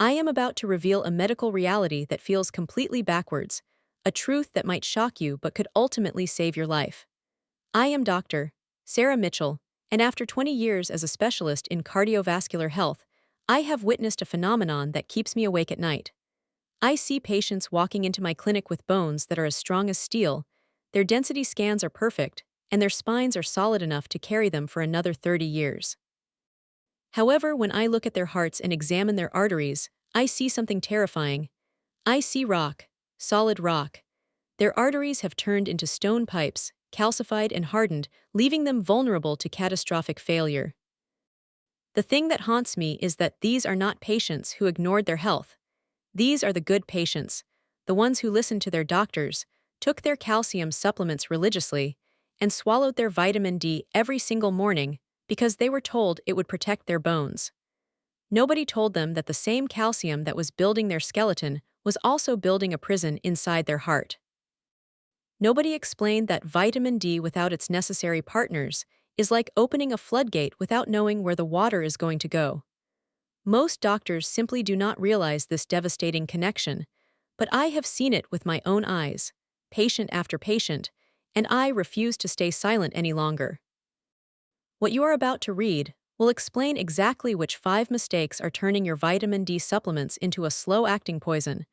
I am about to reveal a medical reality that feels completely backwards, a truth that might shock you but could ultimately save your life. I am Dr. Sarah Mitchell, and after 20 years as a specialist in cardiovascular health, I have witnessed a phenomenon that keeps me awake at night. I see patients walking into my clinic with bones that are as strong as steel, their density scans are perfect, and their spines are solid enough to carry them for another 30 years. However, when I look at their hearts and examine their arteries, I see something terrifying. I see rock, solid rock. Their arteries have turned into stone pipes, calcified and hardened, leaving them vulnerable to catastrophic failure. The thing that haunts me is that these are not patients who ignored their health. These are the good patients, the ones who listened to their doctors, took their calcium supplements religiously, and swallowed their vitamin D every single morning because they were told it would protect their bones. Nobody told them that the same calcium that was building their skeleton was also building a prison inside their heart. Nobody explained that vitamin D without its necessary partners is like opening a floodgate without knowing where the water is going to go. Most doctors simply do not realize this devastating connection, but I have seen it with my own eyes, patient after patient, and I refuse to stay silent any longer. What you are about to read will explain exactly which 5 mistakes are turning your vitamin D supplements into a slow-acting poison,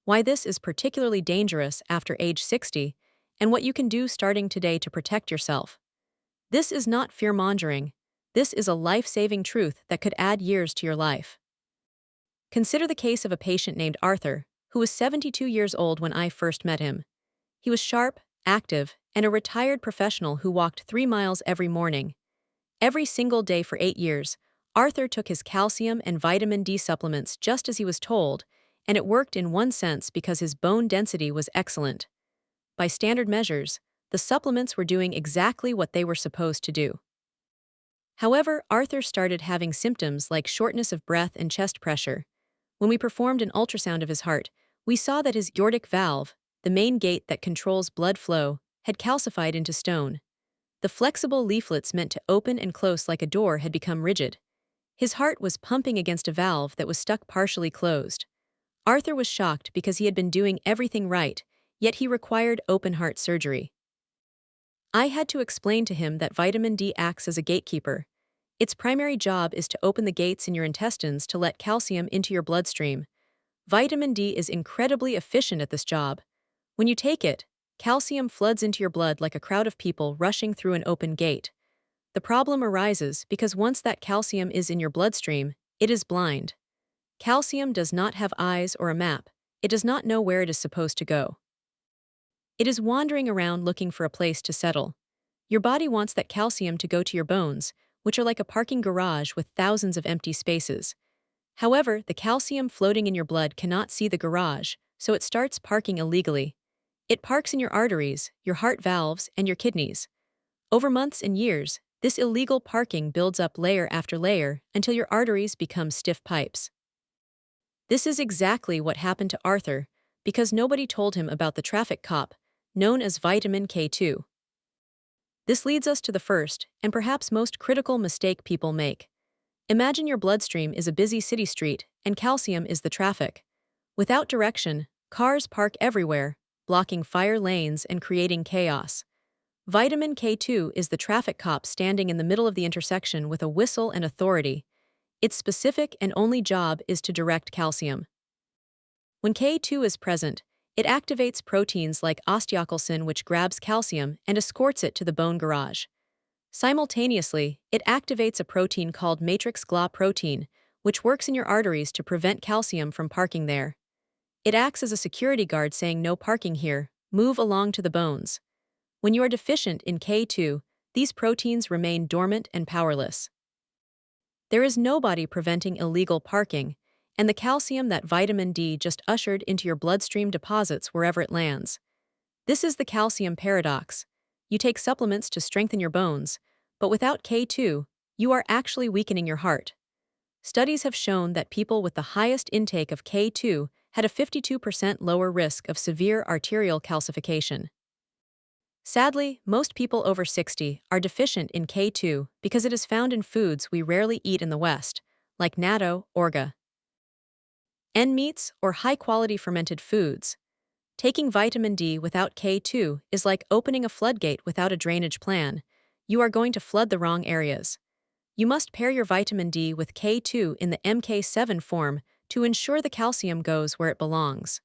why this is particularly dangerous after age 60, and what you can do starting today to protect yourself. This is not fear-mongering. This is a life-saving truth that could add years to your life. Consider the case of a patient named Arthur, who was 72 years old when I first met him. He was sharp, active, and a retired professional who walked 3 miles every morning. Every single day for 8 years, Arthur took his calcium and vitamin D supplements just as he was told, and it worked in one sense because his bone density was excellent. By standard measures, the supplements were doing exactly what they were supposed to do. However, Arthur started having symptoms like shortness of breath and chest pressure. When we performed an ultrasound of his heart, we saw that his aortic valve, the main gate that controls blood flow, had calcified into stone. The flexible leaflets meant to open and close like a door had become rigid. His heart was pumping against a valve that was stuck partially closed. Arthur was shocked because he had been doing everything right, yet he required open-heart surgery. I had to explain to him that vitamin D acts as a gatekeeper. Its primary job is to open the gates in your intestines to let calcium into your bloodstream. Vitamin D is incredibly efficient at this job. When you take it, calcium floods into your blood like a crowd of people rushing through an open gate. The problem arises because once that calcium is in your bloodstream, it is blind. Calcium does not have eyes or a map. It does not know where it is supposed to go. It is wandering around looking for a place to settle. Your body wants that calcium to go to your bones, which are like a parking garage with thousands of empty spaces. However, the calcium floating in your blood cannot see the garage, so it starts parking illegally. It parks in your arteries, your heart valves, and your kidneys. Over months and years, this illegal parking builds up layer after layer until your arteries become stiff pipes. This is exactly what happened to Arthur, because nobody told him about the traffic cop, known as vitamin K2. This leads us to the first, and perhaps most critical mistake people make. Imagine your bloodstream is a busy city street, and calcium is the traffic. Without direction, cars park everywhere, blocking fire lanes and creating chaos. Vitamin K2 is the traffic cop standing in the middle of the intersection with a whistle and authority. Its specific and only job is to direct calcium. When K2 is present, it activates proteins like osteocalcin, which grabs calcium and escorts it to the bone garage. Simultaneously, it activates a protein called matrix GLA protein, which works in your arteries to prevent calcium from parking there. It acts as a security guard saying no parking here, move along to the bones. When you are deficient in K2, these proteins remain dormant and powerless. There is nobody preventing illegal parking, and the calcium that vitamin D just ushered into your bloodstream deposits wherever it lands. This is the calcium paradox. You take supplements to strengthen your bones, but without K2, you are actually weakening your heart. Studies have shown that people with the highest intake of K2 had a 52% lower risk of severe arterial calcification. Sadly, most people over 60 are deficient in K2 because it is found in foods we rarely eat in the West, like natto, orga. N meats, or high-quality fermented foods. Taking vitamin D without K2 is like opening a floodgate without a drainage plan. You are going to flood the wrong areas. You must pair your vitamin D with K2 in the MK7 form to ensure the calcium goes where it belongs.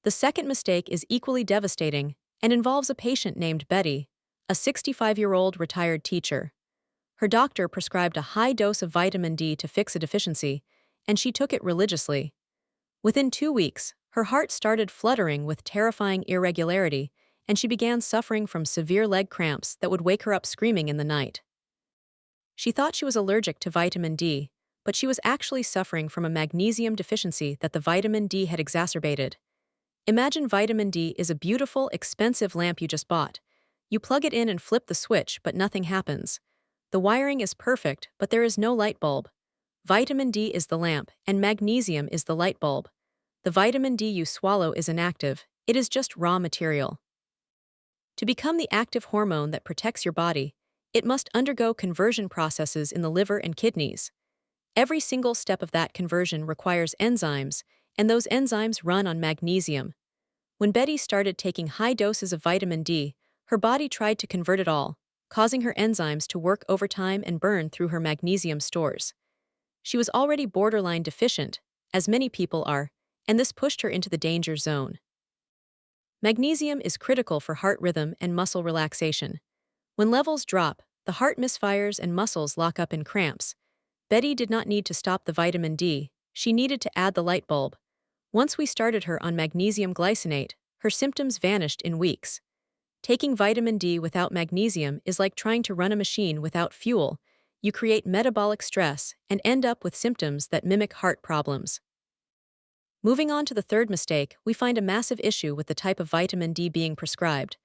The second mistake is equally devastating and involves a patient named Betty, a 65-year-old retired teacher. Her doctor prescribed a high dose of vitamin D to fix a deficiency, and she took it religiously. Within 2 weeks, her heart started fluttering with terrifying irregularity, and she began suffering from severe leg cramps that would wake her up screaming in the night. She thought she was allergic to vitamin D, but she was actually suffering from a magnesium deficiency that the vitamin D had exacerbated. Imagine vitamin D is a beautiful, expensive lamp you just bought. You plug it in and flip the switch, but nothing happens. The wiring is perfect, but there is no light bulb. Vitamin D is the lamp, and magnesium is the light bulb. The vitamin D you swallow is inactive, it is just raw material. To become the active hormone that protects your body, it must undergo conversion processes in the liver and kidneys. Every single step of that conversion requires enzymes, and those enzymes run on magnesium. When Betty started taking high doses of vitamin D, her body tried to convert it all, causing her enzymes to work overtime and burn through her magnesium stores. She was already borderline deficient, as many people are, and this pushed her into the danger zone. Magnesium is critical for heart rhythm and muscle relaxation. When levels drop, the heart misfires and muscles lock up in cramps. Betty did not need to stop the vitamin D, she needed to add the light bulb. Once we started her on magnesium glycinate, her symptoms vanished in weeks. Taking vitamin D without magnesium is like trying to run a machine without fuel. You create metabolic stress and end up with symptoms that mimic heart problems. Moving on to the third mistake, we find a massive issue with the type of vitamin D being prescribed.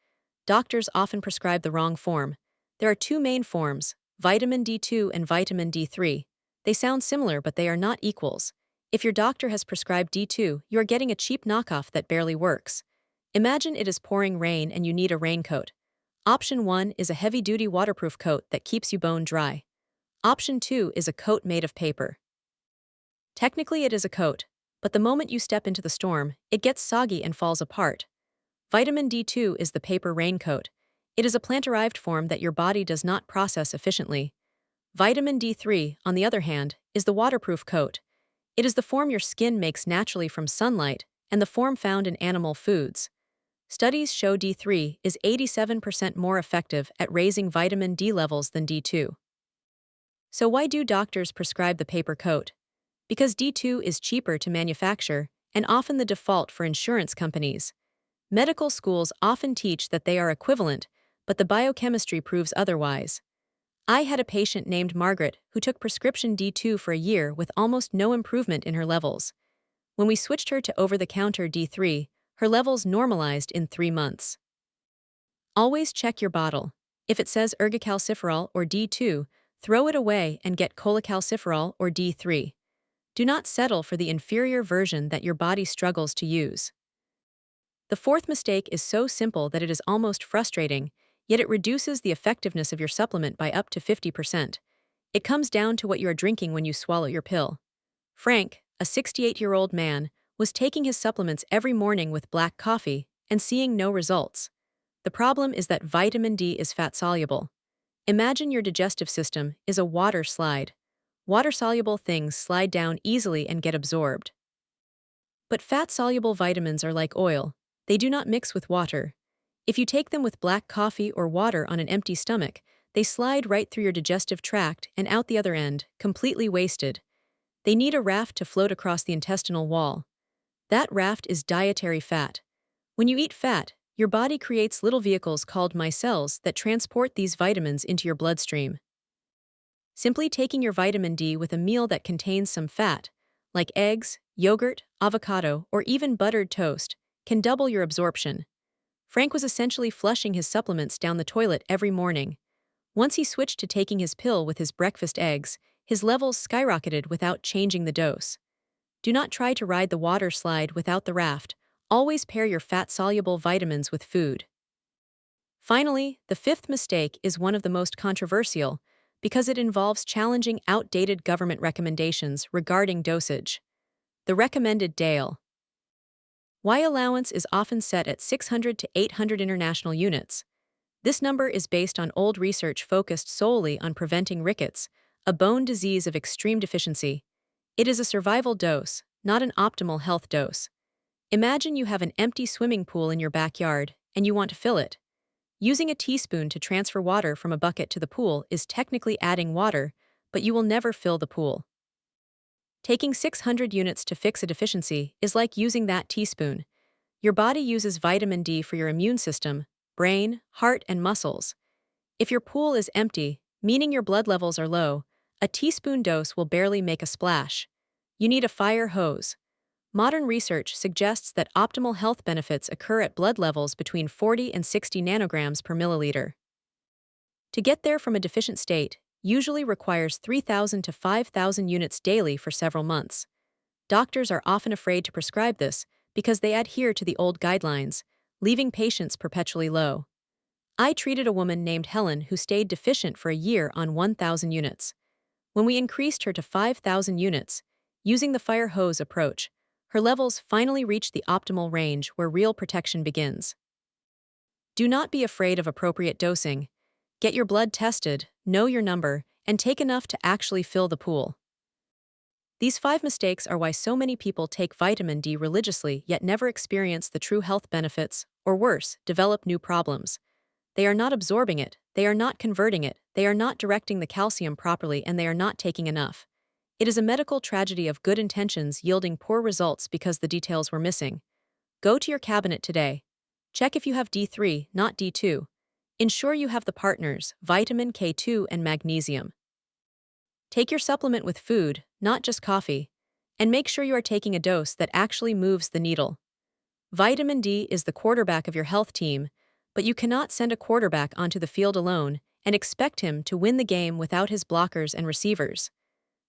Doctors often prescribe the wrong form. There are two main forms, vitamin D2 and vitamin D3. They sound similar, but they are not equals. If your doctor has prescribed D2, you are getting a cheap knockoff that barely works. Imagine it is pouring rain and you need a raincoat. Option 1 is a heavy-duty waterproof coat that keeps you bone dry. Option 2 is a coat made of paper. Technically it is a coat, but the moment you step into the storm, it gets soggy and falls apart. Vitamin D2 is the paper raincoat. It is a plant-derived form that your body does not process efficiently. Vitamin D3, on the other hand, is the waterproof coat. It is the form your skin makes naturally from sunlight and the form found in animal foods. Studies show D3 is 87% more effective at raising vitamin D levels than D2. So why do doctors prescribe the paper coat? Because D2 is cheaper to manufacture and often the default for insurance companies. Medical schools often teach that they are equivalent, but the biochemistry proves otherwise. I had a patient named Margaret who took prescription D2 for a year with almost no improvement in her levels. When we switched her to over-the-counter D3, her levels normalized in 3 months. Always check your bottle. If it says ergocalciferol or D2, throw it away and get cholecalciferol or D3. Do not settle for the inferior version that your body struggles to use. The fourth mistake is so simple that it is almost frustrating, yet it reduces the effectiveness of your supplement by up to 50%. It comes down to what you are drinking when you swallow your pill. Frank, a 68-year-old man, was taking his supplements every morning with black coffee and seeing no results. The problem is that vitamin D is fat-soluble. Imagine your digestive system is a water slide. Water-soluble things slide down easily and get absorbed. But fat-soluble vitamins are like oil. They do not mix with water. If you take them with black coffee or water on an empty stomach, they slide right through your digestive tract and out the other end, completely wasted. They need a raft to float across the intestinal wall. That raft is dietary fat. When you eat fat, your body creates little vehicles called micelles that transport these vitamins into your bloodstream. Simply taking your vitamin D with a meal that contains some fat, like eggs, yogurt, avocado, or even buttered toast, can double your absorption. Frank was essentially flushing his supplements down the toilet every morning. Once he switched to taking his pill with his breakfast eggs, his levels skyrocketed without changing the dose. Do not try to ride the water slide without the raft. Always pair your fat-soluble vitamins with food. Finally, the fifth mistake is one of the most controversial because it involves challenging outdated government recommendations regarding dosage. The recommended DAIL. Y allowance is often set at 600 to 800 international units. This number is based on old research focused solely on preventing rickets, a bone disease of extreme deficiency. It is a survival dose, not an optimal health dose. Imagine you have an empty swimming pool in your backyard, and you want to fill it. Using a teaspoon to transfer water from a bucket to the pool is technically adding water, but you will never fill the pool. Taking 600 units to fix a deficiency is like using that teaspoon. Your body uses vitamin D for your immune system, brain, heart, and muscles. If your pool is empty, meaning your blood levels are low, a teaspoon dose will barely make a splash. You need a fire hose. Modern research suggests that optimal health benefits occur at blood levels between 40 and 60 nanograms per milliliter. To get there from a deficient state usually requires 3,000 to 5,000 units daily for several months. Doctors are often afraid to prescribe this because they adhere to the old guidelines, leaving patients perpetually low. I treated a woman named Helen who stayed deficient for a year on 1,000 units. When we increased her to 5,000 units, using the fire hose approach, her levels finally reached the optimal range where real protection begins. Do not be afraid of appropriate dosing. Get your blood tested, know your number, and take enough to actually fill the pool. These 5 mistakes are why so many people take vitamin D religiously yet never experience the true health benefits, or worse, develop new problems. They are not absorbing it, they are not converting it, they are not directing the calcium properly, and they are not taking enough. It is a medical tragedy of good intentions yielding poor results because the details were missing. Go to your cabinet today. Check if you have D3, not D2. Ensure you have the partners, vitamin K2 and magnesium. Take your supplement with food, not just coffee. And make sure you are taking a dose that actually moves the needle. Vitamin D is the quarterback of your health team, but you cannot send a quarterback onto the field alone and expect him to win the game without his blockers and receivers.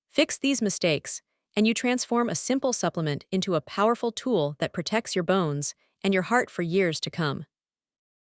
Fix these mistakes, and you transform a simple supplement into a powerful tool that protects your bones and your heart for years to come.